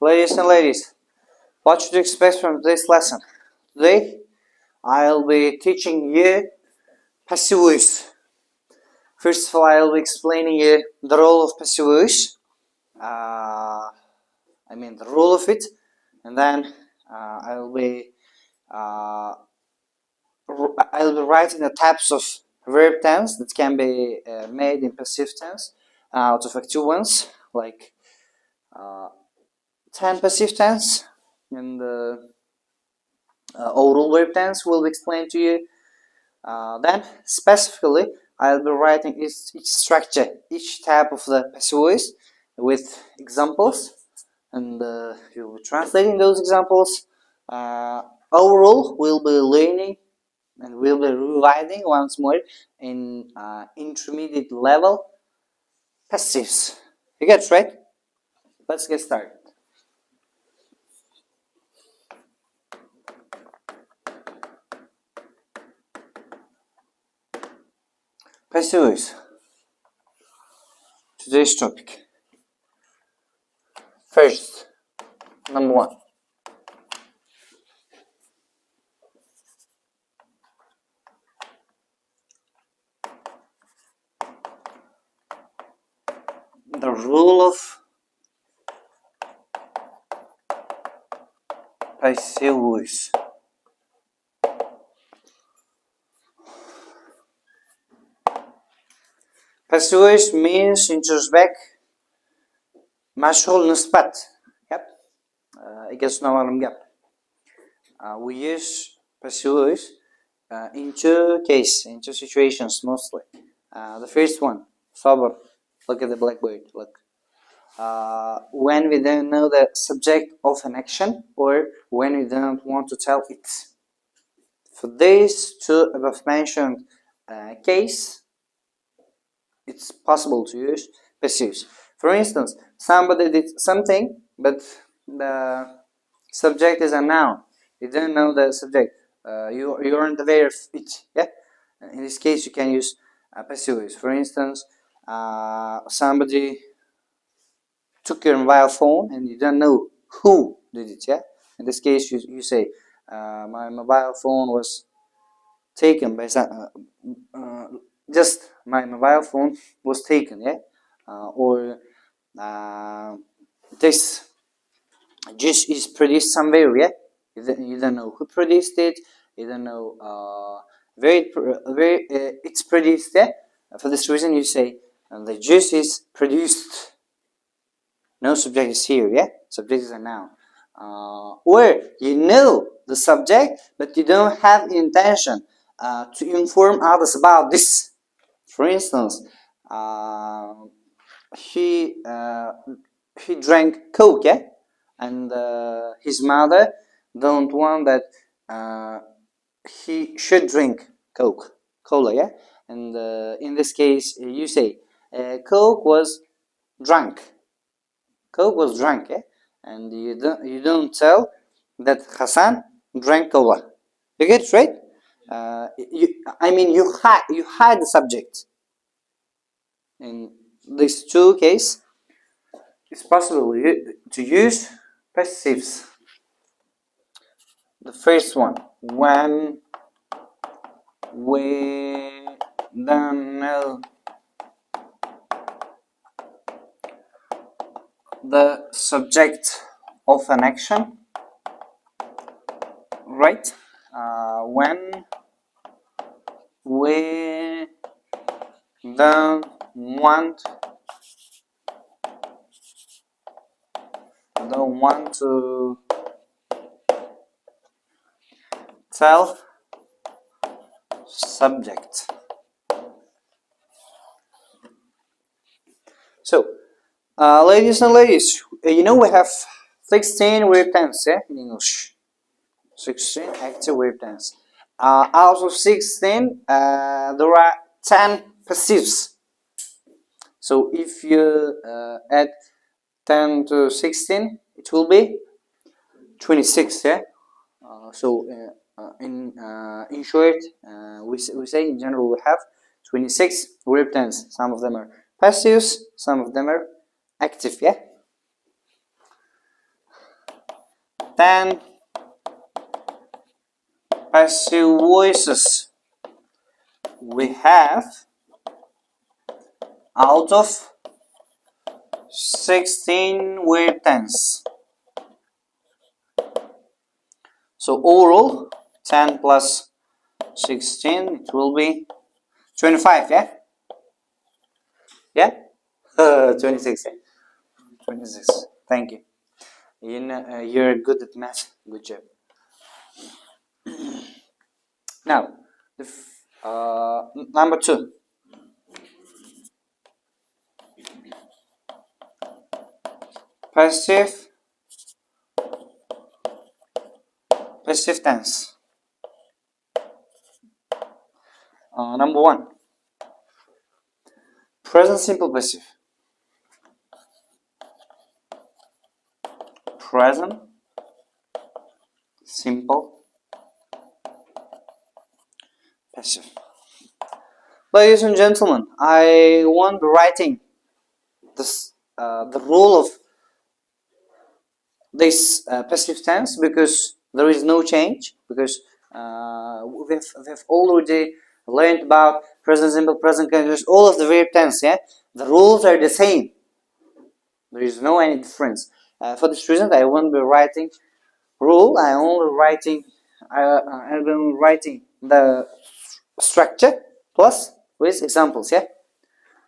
Ladies and ladies, what should you expect from this lesson? Today, I'll be teaching you passive voice. First of all, I'll be explaining you the role of passive voice. The role of it, and then I'll be writing the types of verb tense that can be made in passive tense out of active ones, like 10 passive tense, and oral verb tense will be explained to you. Then specifically, I'll be writing each structure, each type of the passive voice with examples, and you'll be translating those examples. Overall, we'll be learning and we'll be revising once more in intermediate level passives. You get it, right? Let's get started. Passive voice. Today's topic. First, number one. The rule of passive voice. Passive voice means introspect مشغول نسبت. Yep. I guess no one gap. We use passive voice in two situations mostly. The first one, sober. Look at the blackboard. Look. When we don't know the subject of an action, or when we don't want to tell it. For these two above mentioned case, it's possible to use passive. For instance, somebody did something, but the subject is a noun. You don't know the subject. You aren't aware of it. Yeah. In this case, you can use passive voice. For instance, somebody took your mobile phone and you don't know who did it. Yeah. In this case, you say, my mobile phone was taken by just my mobile phone was taken. Yeah. Or this juice is produced somewhere. Yeah. You don't know who produced it. You don't know where it's produced. Yeah. For this reason, you say the juice is produced. No subject is here. Yeah. Subject is a noun. Or you know the subject, but you don't have intention to inform others about this. For instance, he drank Coke, yeah? And his mother don't want that he should drink Cola, yeah? And in this case, you say Coke was drunk. Coke was drunk, yeah? And you don't tell that Hassan drank Cola. You get it, right? You hide the subject. In these two cases, it's possible to use passives. The first one, when we don't know the subject of an action, right? When we don't want to tell subject. So, ladies and ladies, we have 16 verb tense, yeah, in English. 16 active verb tense. Out of 16, there are 10 passives. So if you add 10 to 16, it will be 26. Yeah. In short, we say in general we have 26 verb tense. Some of them are passives, some of them are active. Yeah. 10 passive voices we have out of 16 verb tense. So overall 10 plus 16, it will be 25, yeah? Yeah? 26, yeah? 26. Thank you. You're good at math. Good job. Now, number 2. Passive tense. Number 1. Present simple passive. Present simple passive. Ladies and gentlemen, I won't be writing this, the rule of this passive tense because there is no change, because we've already learned about present simple, present continuous, all of the verb tense, yeah? The rules are the same. There is no any difference. For this reason, I won't be writing rule. I'm only writing the structure plus with examples, yeah?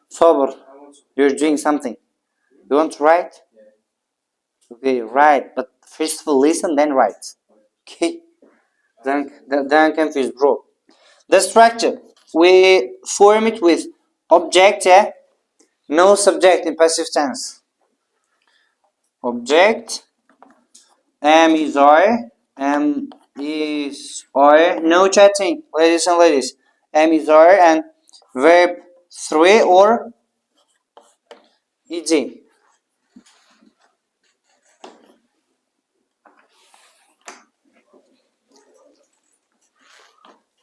Sober, you're doing something. You want to write? Okay, write, but first of all listen, then write. Okay? Then I'm confused, bro. The structure, we form it with object, yeah? No subject in passive tense. Object, am is are, no chatting, ladies and ladies. Am is are and verb 3 or ed.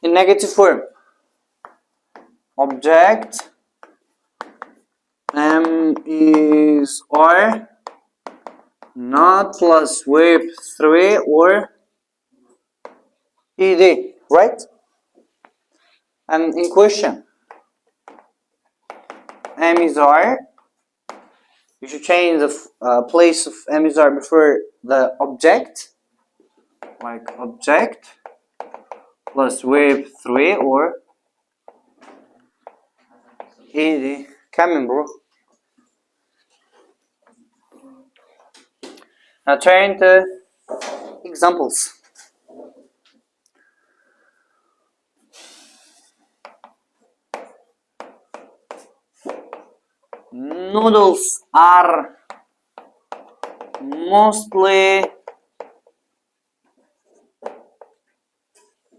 In negative form, object, am is are, not plus verb 3 or ed, right? And in question, am is are, you should change the place of am is are before the object, like object plus verb 3 or ed. Come in, bro. Now turn to examples. Noodles are mostly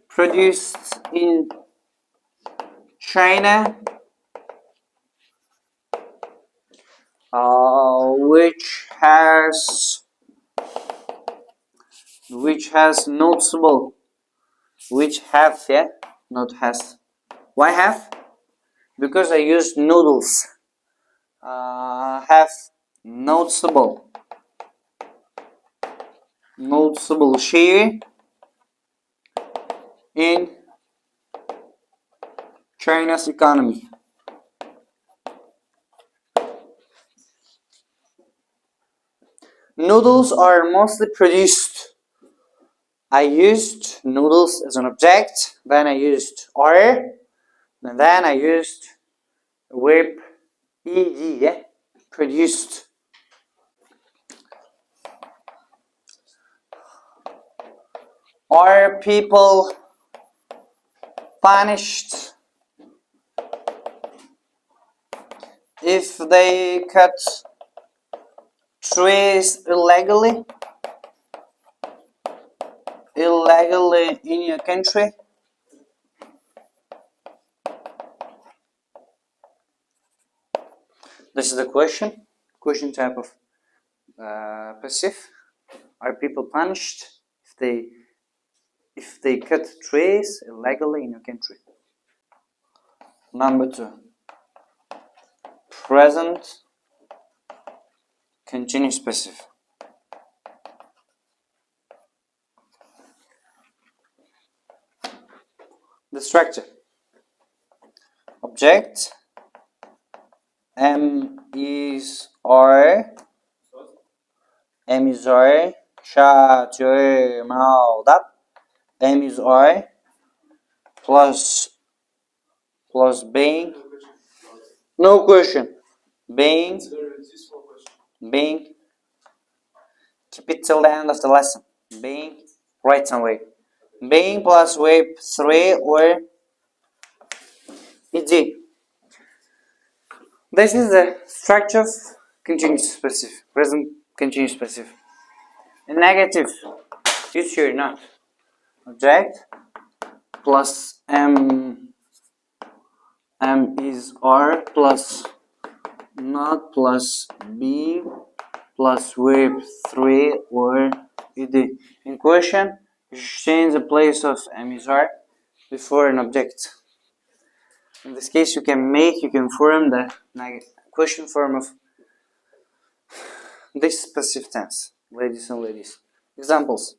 produced in China, which has noticeable, which have, yeah, not has. Why have? Because I used noodles. Have noticeable share in China's economy. Noodles are mostly produced. I used noodles as an object, then I used are, and then I used verb ed, yeah? Produced. Are people punished if they cut trees illegally in your country? This is the question type of passive. Are people punished if they cut trees illegally in your country? Number 2, present continuous passive. the structure. Object M is R çatırmalda M is R plus being no question being keep it till the end of the lesson being right somewhere being plus wave 3 or ed. This is the structure of continuous passive, present continuous passive. In negative, future not. Object plus M is R plus not plus B plus wave 3 or ed. In question, you should change the place of M is R before an object. In this case, you can form the question form of this passive tense, ladies and ladies. Examples.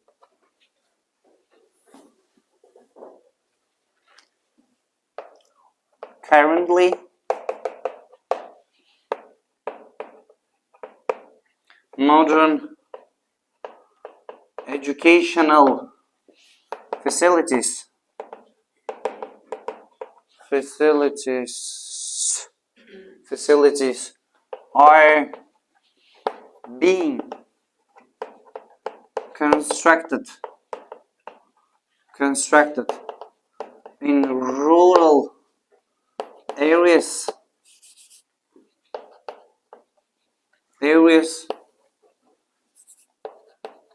Currently, modern educational facilities are being constructed in rural areas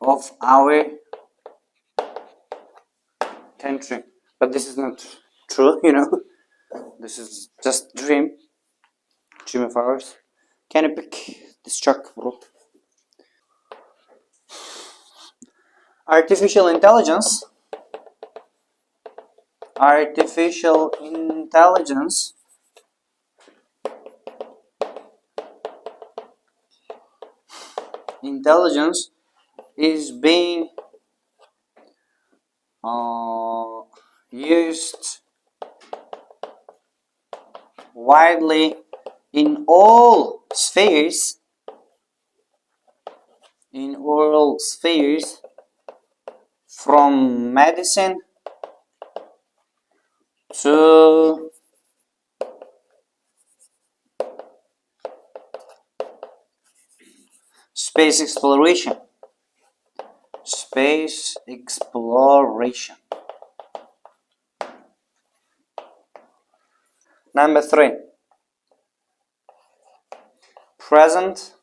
of our country. But this is not true, This is just dream of ours. Can you pick this truck, bro? Artificial intelligence is being used widely in all spheres from medicine to space exploration. Number 3. Present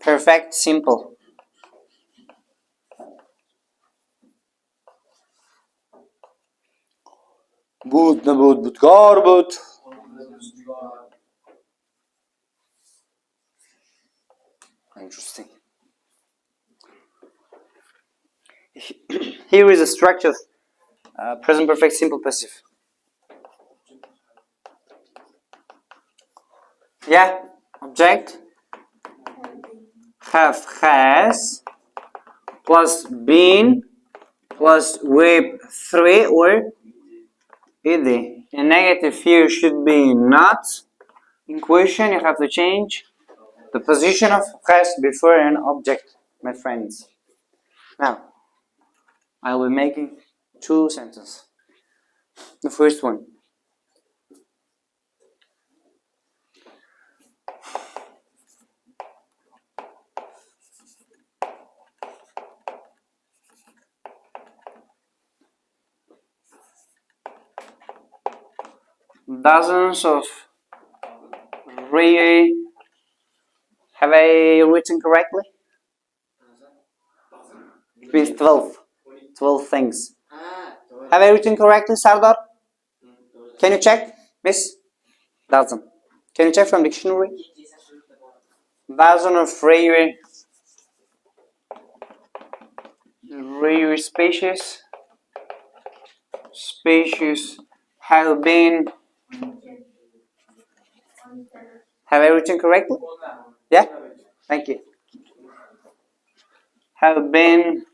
perfect simple. But interesting. Here is a structure of present perfect simple passive. Yeah, object has plus been plus verb 3 or ed. In negative here should be not. In question you have to change the position of has before an object, my friends. Now, I will be making 2 sentences. The first one. Dozens of rare. Have I written correctly? It means 12. 12 things. Have I written correctly, Sardar? Can you check, miss? Dozen. Can you check from dictionary? Dozen of rare species have been. Have I written correctly? Yeah? Thank you. Have been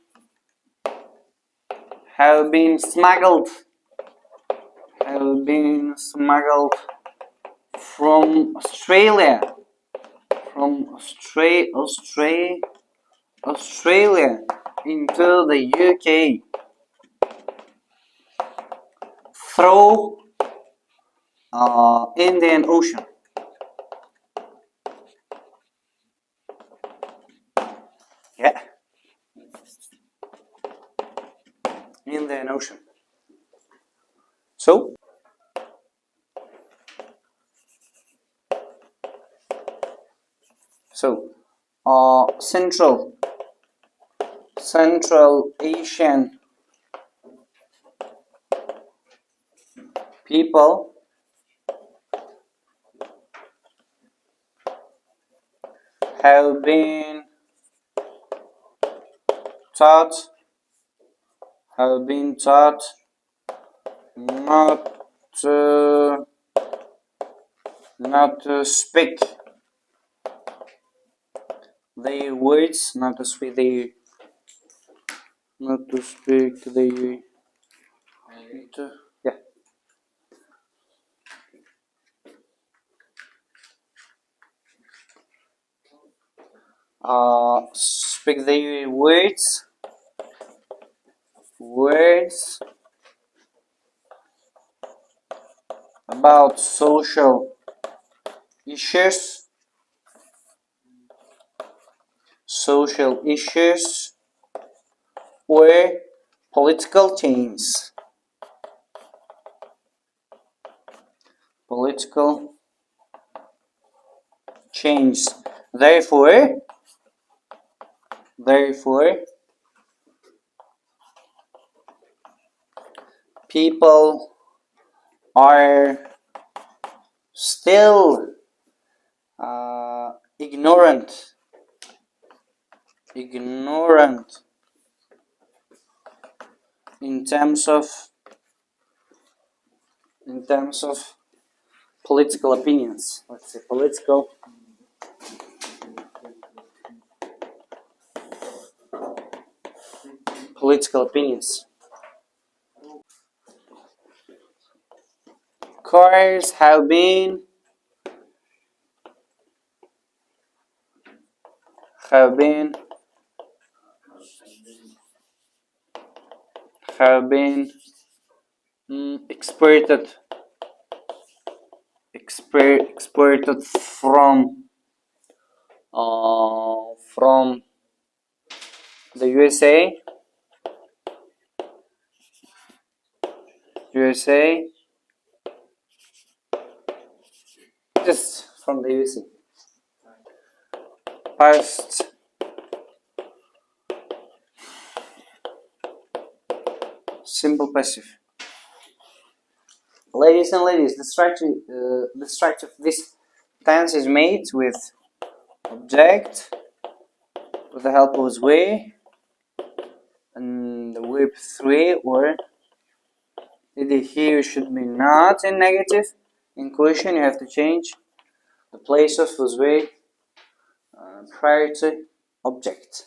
have been smuggled from Australia Australia into the UK through Indian Ocean. Yeah, Indian Ocean. So Central Asian people have been taught not to speak their words, not to speak their yeah. Speak their words about social issues, or political change. Therefore, people are still ignorant in terms of political opinions. Let's say political opinions. Cars have been exported from the USA, just from the USA. Past simple passive. Ladies and ladies, the structure of this tense is made with object with the help of way and the verb 3, or either here should be not in negative. In question, you have to change the place of was way prior to object.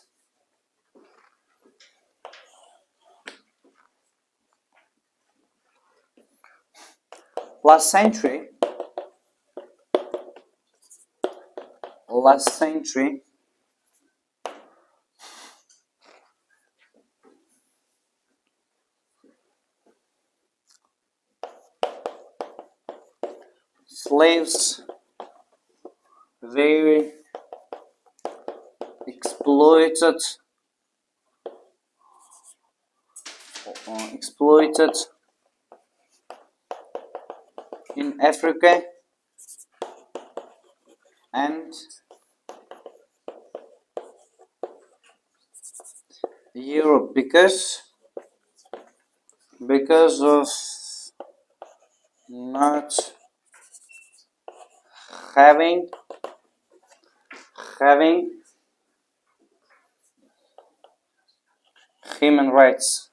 Last century, slaves were exploited in Africa and Europe because of not having human rights.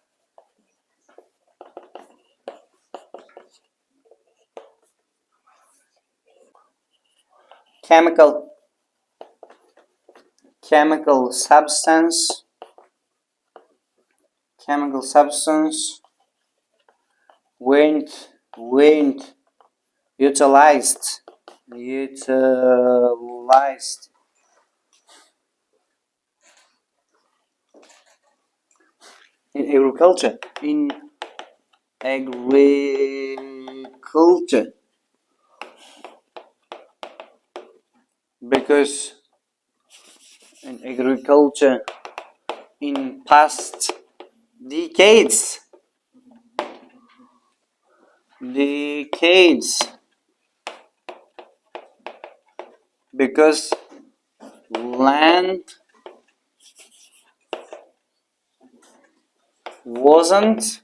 Chemical substance chemical substance weren't utilized in agriculture. Because in agriculture in past decades because land wasn't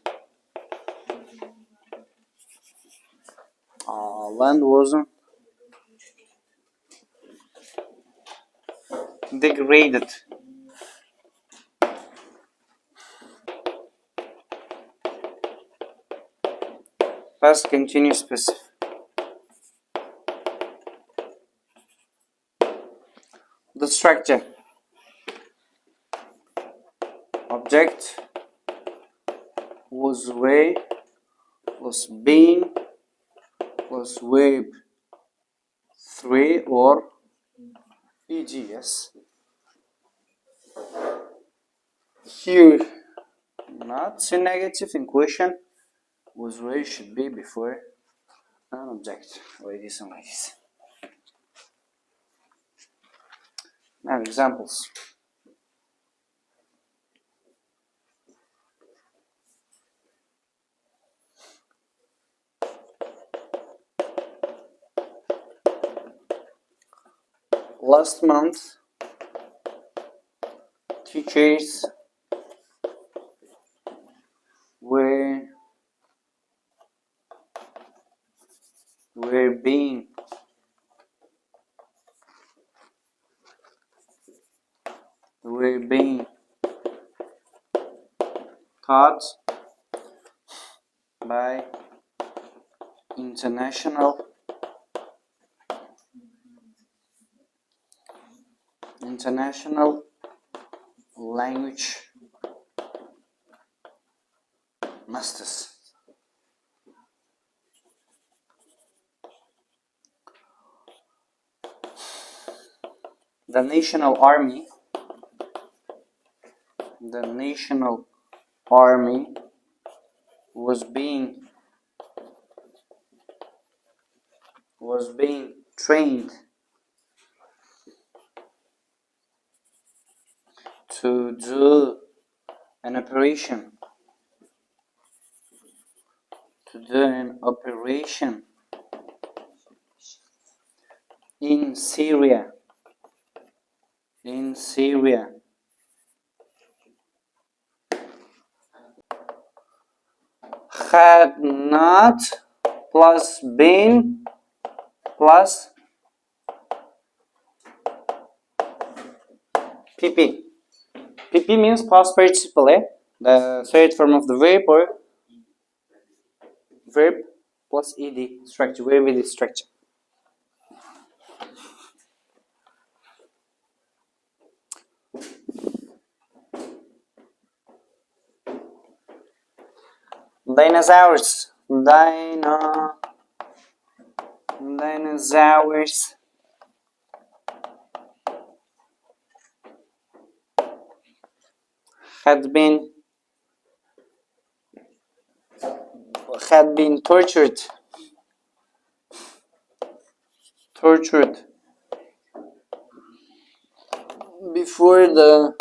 degraded. Past continuous specific. The structure. Object was way plus being plus verb 3 or EGS. Here, not so negative in question, was where it should be before an object, ladies and ladies. Now examples. Last month, teachers were being taught by international language masters. The national army was being trained to do an operation in Syria had not plus been plus PP. PP means past participle, the third form of the verb, or verb plus ed structure, verb ed structure. Dinosaurs had been tortured before the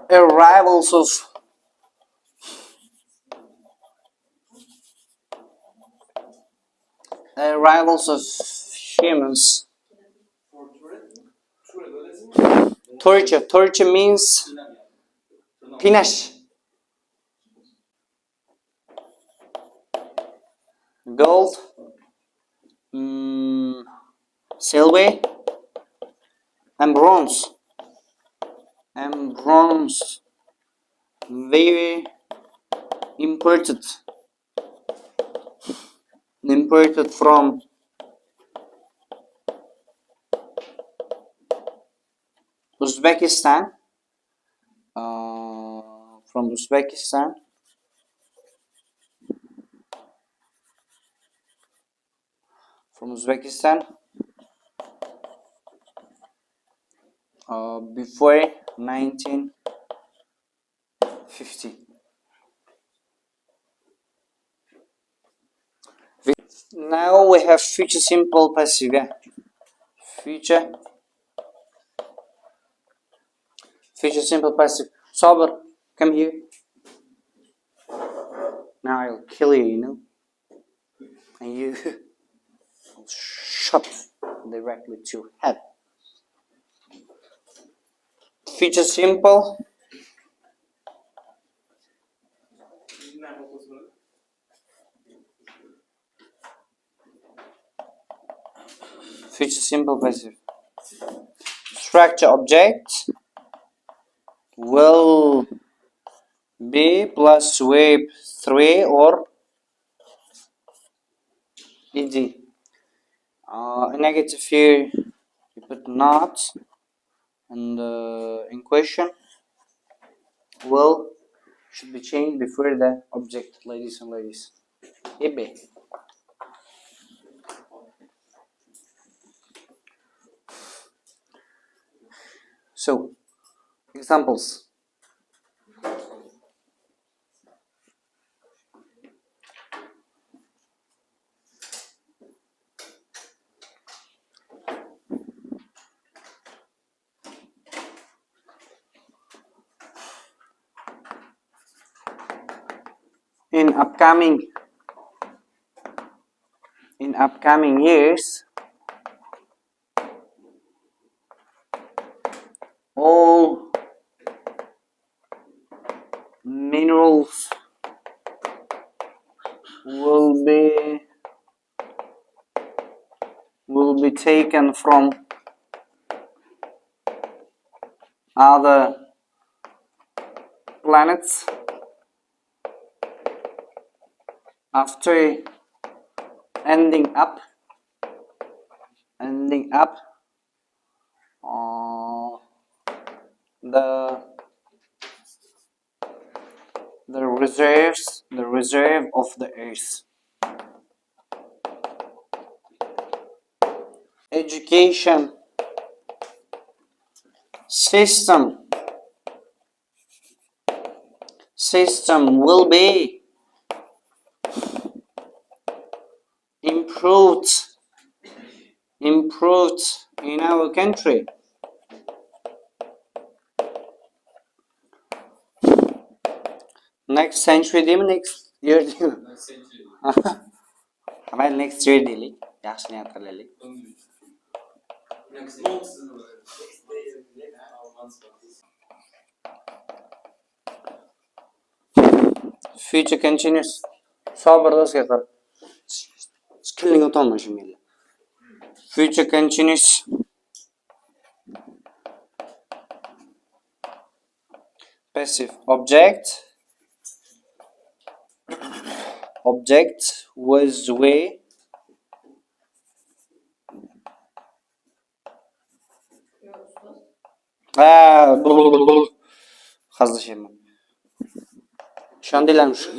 arrivals of humans. Torture means pinash. Gold, silver, and bronze. They imported from Uzbekistan from Uzbekistan. Before 1950. Now we have future simple passive. Yeah? Future simple passive. Sabr, come here. Now I'll kill you, you know. And you will shot directly to head. Future simple. Future simple passive. Structure object will be plus verb 3 or ed. Negative here, you put not, and in question, will should be changed before the object, ladies and ladies. Ebe. So, examples. In upcoming years, all minerals will be taken from other planets after ending up the reserve of the earth. Education system will be improved in our country. Next century değil mi? Next year değil mi? Ama next year değil. Yaşını hatırlayalım. Future continuous. Sabırlı sekar. Skilling utanmışım yine. Future continuous. Passive object was way Hızlı şey mi? Şu an dilenmiş.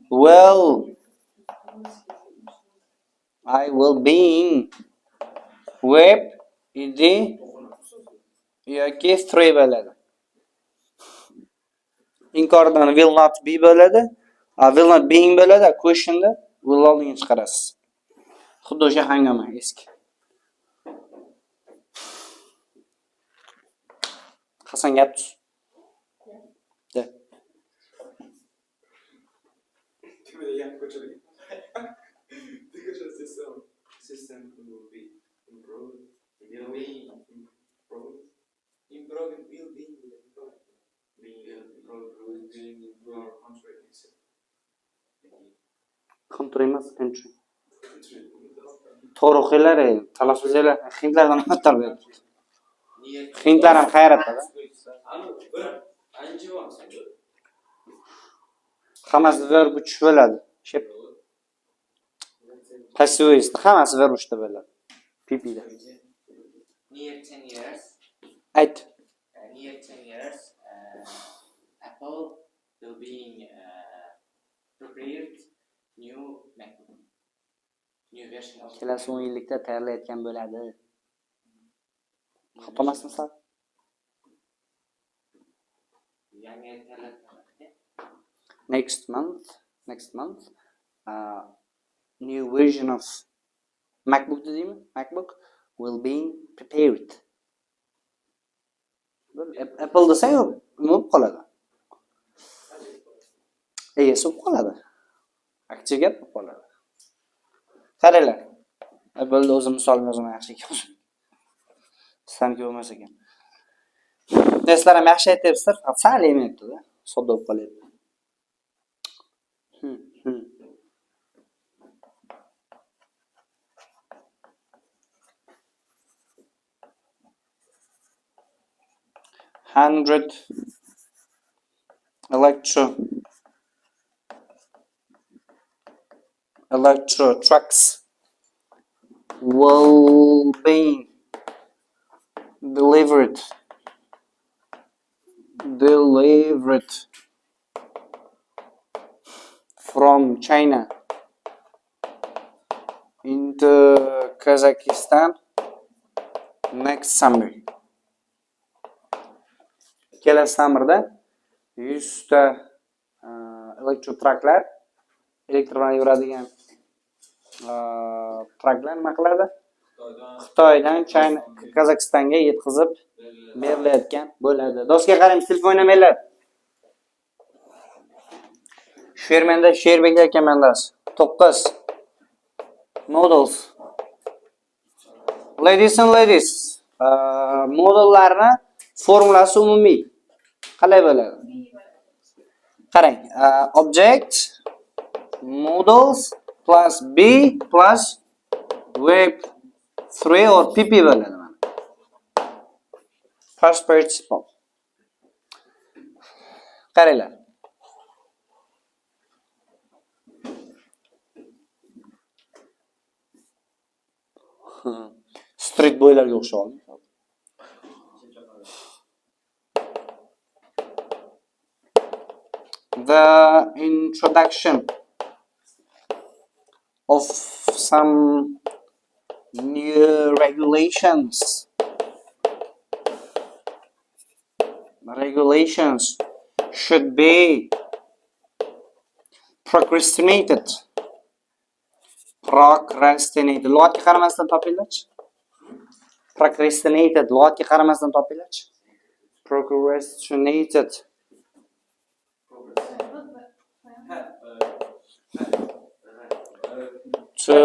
Well, I will be in web idi yoki 3 bo'ladi. Inkordan will not be bo'ladi. Will not being bo'ladi. Questionda will oldinga chiqarasiz. Xuddi o'sha hangama eski. Hasan gap tuz. De. System will be improved. Will be improved. Improved will be improved. Being improved country. Country emas, country. To'g'ri o'qinglar, talaffuzinglar hindlardan battar berdi. Hindlar ham hayratda. Hammasi verb uch bo'ladi. Shep. Passive hammasi verb uchda bo'ladi. Pipida. Near 10 years. Ayt. Near 10 years. Apple will be prepared new MacBook, new version of kelasi 10 yillikda tayyorlayotgan bo'ladi. Xato emasmi sal? yangi tayyorlayotgan. Next month, new version of MacBook dedimi? MacBook will be prepared. Apple desa yo'q, nima bo'lib qoladi? Egasi bo'lib qoladi. Aktiv gap bo'lib qoladi. Qaranglar. Apple'da o'zim misolim o'zim yaxshi ekan. Sizlarniki bo'lmas ekan. Sizlar ham yaxshi aytyapsizlar, sal emayapti-da. Sodda bo'lib qolyapti. Hundred electro trucks will be delivered from China into Kazakhstan next summer. Kelasi samirda 100 ta elektro traklar, elektr bilan yuradigan traklar nima qiladi? Xitoydan Qozog'istonga yetkazib berilayotgan bo'ladi. Do'stga qarang, telefon o'ynamanglar. Shermanda Sherbek ekanmanlar. 9 models. Ladies and ladies, modellarni formulasi umumiy qalay bo'ladi? Qarang, object models plus b plus verb 3 or pp bo'ladi. Past participle. Qaranglar. Street boylarga o'xshaydi. The introduction of some new regulations should be procrastinated. Lug'atga qaramasdan topinglarchi. Procrastinated lug'atga qaramasdan topinglarchi. Procrastinated. To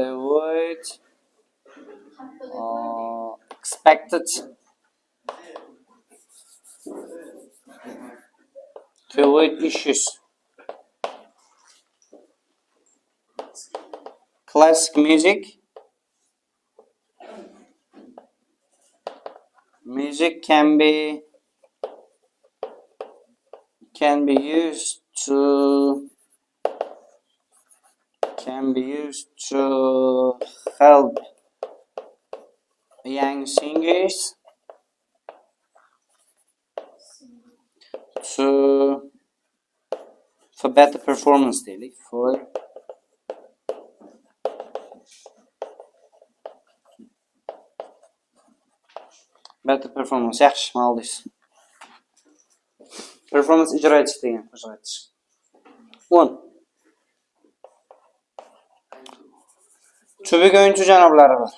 avoid expected to avoid issues. Classic music can be used to help young singers for better performance daily, for better performance. Yaxshi, молодец. Performance ijro etish degan, ijro etish. 10. Cho'bek o'yinchi janoblari bor.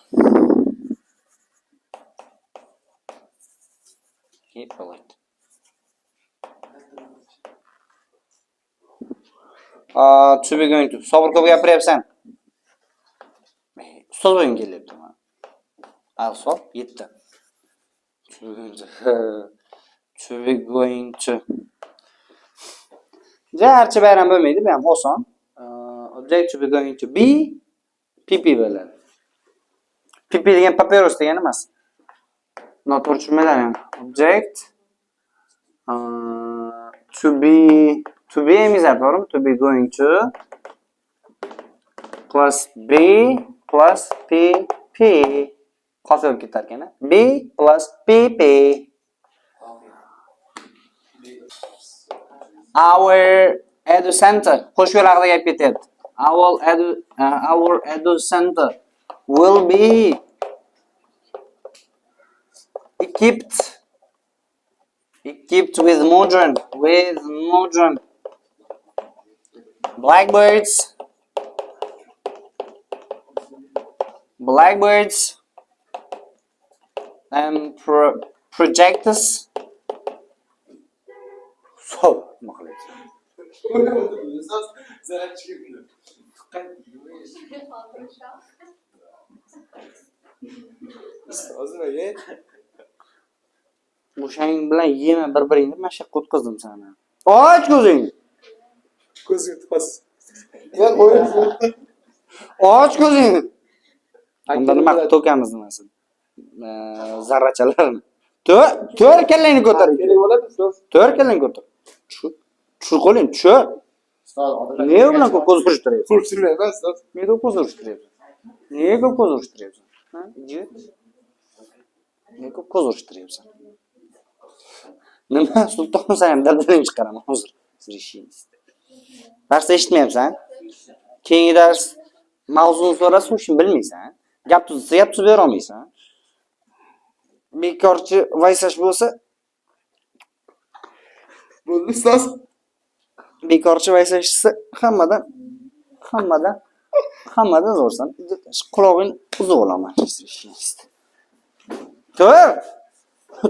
Keep polite. Cho'bek o'yinchi. Sabr ko'p gapiryapsan. Ustoz o'yin kelyapti. Al so'p 7. Cho'bek o'yinchi. Jarchi bayram bo'lmaydi, bu ham oson. Object to be going to be pp bo'ladi. Pp degan papirus degani emas. Noto'g'ri tushunmalar. Object to be emizadi, to'g'rimi? To be going to plus B plus PP. Qo'shib ketar ekan. B plus PP. Our edu center. Qo'sh yo'l haqida gap ketyapti. Our edu center will be equipped with modern blackbirds and projectors. So, nima qilyapsan? Zarar chiqibdi. Ozmaga. O'shang bilan yema bir-biringni mashaqqa o'tkazdim seni. Och ko'zingni. Ko'zga tos. Och ko'zingni. Unda nima qilib to'kamiz nimasi? Zarrachalarni. To'rt kallangni ko'tar. Kerak bo'ladi ustoz. To'rt kallangni ko'tar. Shu qo'ling, shu. Nega bilan ko'p ko'z urishtiryapsan? Surishtirmayman ustoz. Nega ko'p ko'z urishtiryapsan? Nega ko'p ko'z urishtiryapsan? Ha? Idiot. Nega ko'p ko'z urishtiryapsan? Nima? Sulton sen daldaling chiqaraman hozir. Zrishiysiz. Darsda eshitmayapsan? Keyingi dars mavzuni so'rasa, shuni bilmaysan. Gap tuzib bera olmaysan. Bekorchi vaysash bo'lsa, Bo'ldi ustoz. bekorchi vaysashsa hammadan zo'rsan. Qulog'ing uzib olaman. Tur!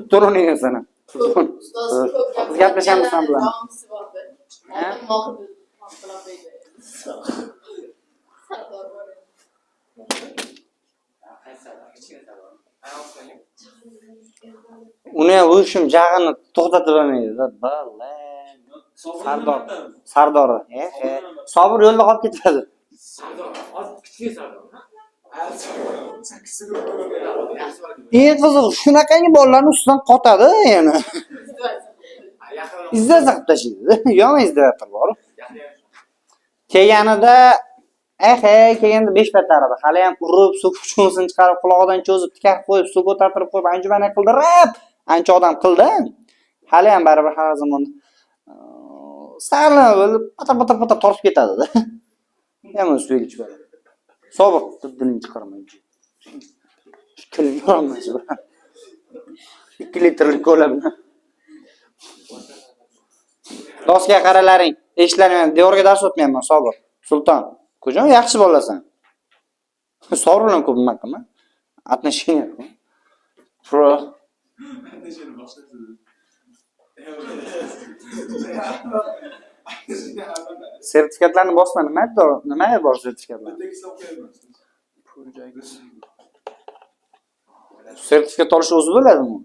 Tur uning sana. Gaplashamiz ham bilan. Uni o'shim jag'ini to'xtatib olmaydi-da. Sardor. Sobir yo'lda qolib ketadi. Eng qiziq, shunaqangi bolalarni ustidan qotadi yana. Izlasa qilib tashlaydi. Yo'q, izlayotir bor. Kelganida kelganda 5 patarada hali ham urib, so'kib cho'nsini chiqarib, quloqidan cho'zib, tikab qo'yib, suv ko'tartirib qo'yib, anjumana qildirib, ancha odam qildi. Hali ham baribir har zamon sal bo'lib, patar tortib ketadi-da. Yomon suylik chiqadi. Sobiq dilini chiqarmaydi. Kelin yormaydi. 2 litrlik ko'la bilan. Doskaga qaralaring. Eshitlaring, devorga dars o'tmayapman, Sobiq. Sulton, ko'jam yaxshi bolasan. Sobiq bilan ko'p nima qilma. Отношения. Pro. Sertifikatlarni bosma, nima bor sertifikatlar? Sertifikat olish o'zi bo'ladimi?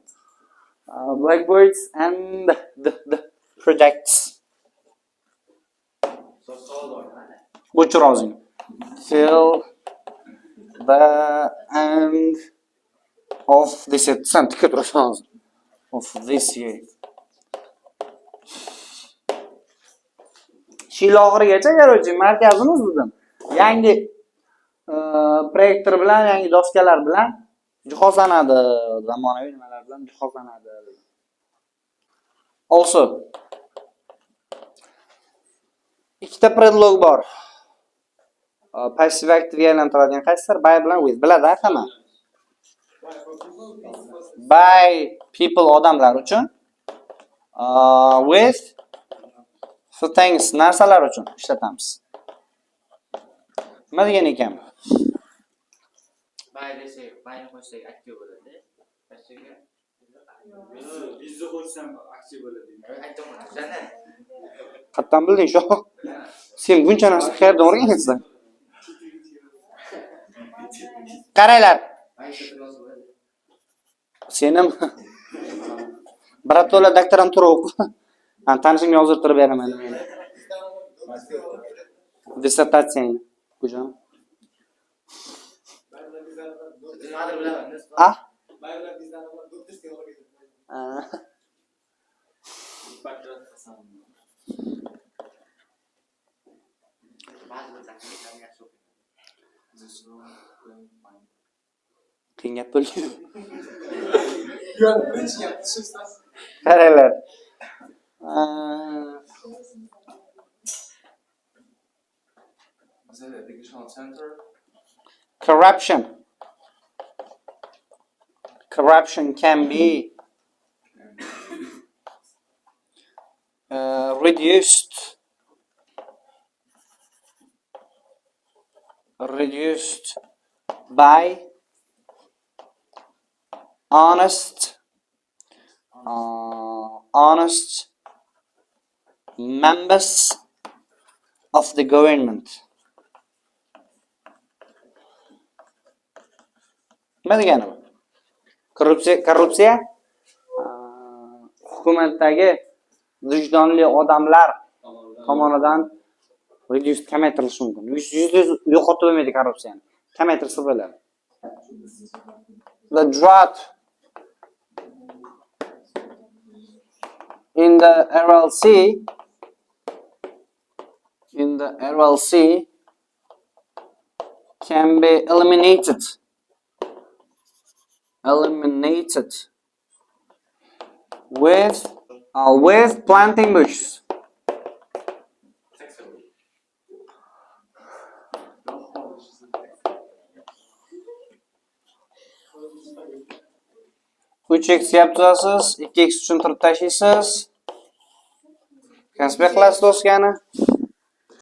Blackbirds and the projects. O'chir og'zing. Till the end of this sen tikka turasan. Of this year. Yil oxirigacha garochi markazimiz dedim. Yangi proyektor bilan, yangi doskalar bilan jihozlanadi, zamonaviy nimalar bilan jihozlanadi. Also ikkita predlog bor. Passive active aylantiradigan qaysir? By bilan with biladi hamma. By people odamlar uchun, with for things narsalar uchun ishlatamiz. Nima degan ekan? By desa, byni qo'shsak aktiv bo'ladi. Passive Bizni qo'shsam aktiv bo'ladi. aytmoqchisan-a? Qattan bilding shu? Sen buncha narsa qayerdan o'rgangansan? Qaranglar. Senim Bratola doktorantura o'qib, tanishimga yozdirib beraman meni. Dissertatsiyani. Qo'jam. Nimadir bilaman. Ah? Baylar bizdan doktorskiy olib Qiyin gap bo'lgan. Yo'q, birinchi gap tushunsiz. Qaranglar. Was it educational center? Corruption. Corruption can be reduced by honest members of the government. Nima degani bu? Korrupsiya hukumatdagi vijdonli odamlar tomonidan kamaytirilishi mumkin. Yuz yo'qotib bo'lmaydi korrupsiyani. Kamaytirsa bo'ladi. The drought in the RLC can be eliminated with planting bushes. Uch x yap tuzasiz, 2x tushuntirib tashlaysiz. Konspekt qilasiz do'stgani.